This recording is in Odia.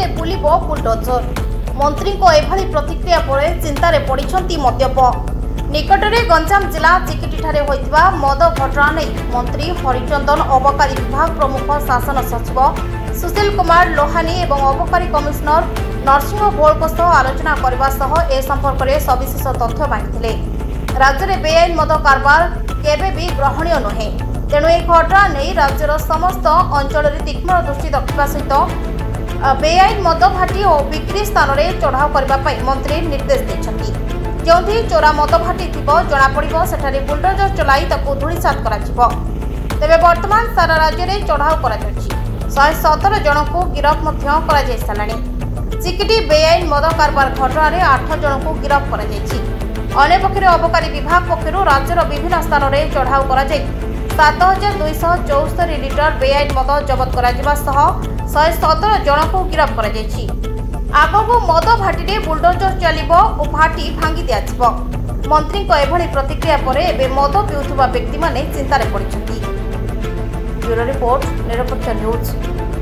ରାଜ୍ୟରେ ବୁଲିବ ବୁଲଡୋଜର। ମନ୍ତ୍ରୀଙ୍କ ଏଭଳି ପ୍ରତିକ୍ରିୟା ପରେ ଚିନ୍ତାରେ ପଡ଼ିଛନ୍ତି ମଦ୍ୟପ। ନିକଟରେ ଗଞ୍ଜାମ ଜିଲ୍ଲା ଚିକିଟିଠାରେ ହୋଇଥିବା ମଦ ଘଟଣା ନେଇ ମନ୍ତ୍ରୀ ହରିଚନ୍ଦନ, ଅବକାରୀ ବିଭାଗ ପ୍ରମୁଖ ଶାସନ ସଚିବ ସୁଶୀଲ କୁମାର ଲୋହାନୀ ଏବଂ ଅବକାରୀ କମିଶନର ନରସିଂହ ଭୋଳଙ୍କ ସହ ଆଲୋଚନା କରିବା ସହ ଏ ସମ୍ପର୍କରେ ସବିଶେଷ ତଥ୍ୟ ମାଗିଥିଲେ। ରାଜ୍ୟରେ ବେଆଇନ ମଦ କାରବାର କେବେ ବି ଗ୍ରହଣୀୟ ନୁହେଁ। ତେଣୁ ଏହି ଘଟଣା ନେଇ ରାଜ୍ୟର ସମସ୍ତ ଅଞ୍ଚଳରେ ତୀକ୍ଷ୍ଣ ଦୃଷ୍ଟି ରଖିବା ସହିତ ବେଆଇନ ମଦ ଭାଟି ଓ ବିକ୍ରି ସ୍ଥାନରେ ଚଢ଼ାଉ କରିବା ପାଇଁ ମନ୍ତ୍ରୀ ନିର୍ଦ୍ଦେଶ ଦେଇଛନ୍ତି। ଯେଉଁଠି ଚୋରା ମଦ ଭାଟି ଥିବ ଜଣାପଡ଼ିବ, ସେଠାରେ ବୁଲଡୋଜର ଚଲାଇ ତାକୁ ଧୂଳିସାତ କରାଯିବ। ତେବେ ବର୍ତ୍ତମାନ ସାରା ରାଜ୍ୟରେ ଚଢ଼ାଉ କରାଯାଉଛି। 117 ଜଣଙ୍କୁ ଗିରଫ ମଧ୍ୟ କରାଯାଇ ସାରିଲାଣି। ଚିକିଟି ବେଆଇନ ମଦ କାରବାର ଘଟଣାରେ 8 ଜଣଙ୍କୁ ଗିରଫ କରାଯାଇଛି। ଅନ୍ୟପକ୍ଷରେ ଅବକାରୀ ବିଭାଗ ପକ୍ଷରୁ ରାଜ୍ୟର ବିଭିନ୍ନ ସ୍ଥାନରେ ଚଢ଼ାଉ କରାଯାଇ 7274 ଲିଟର ବେଆଇନ ମଦ ଜବତ କରାଯିବା ସହ 117 ଜଣଙ୍କୁ ଗିରଫ କରାଯାଇଛି। ଆଗକୁ ମଦ ଭାଟିରେ ବୁଲଡୋଜର ଚାଲିବ ଓ ଭାଟି ଭାଙ୍ଗି ଦିଆଯିବ। ମନ୍ତ୍ରୀଙ୍କ ଏଭଳି ପ୍ରତିକ୍ରିୟା ପରେ ଏବେ ମଦ ପିଉଥିବା ବ୍ୟକ୍ତିମାନେ ଚିନ୍ତାରେ ପଡ଼ିଛନ୍ତି। ବ୍ୟୁରୋ ରିପୋର୍ଟ, ନିରପେକ୍ଷ ନ୍ୟୁଜ୍।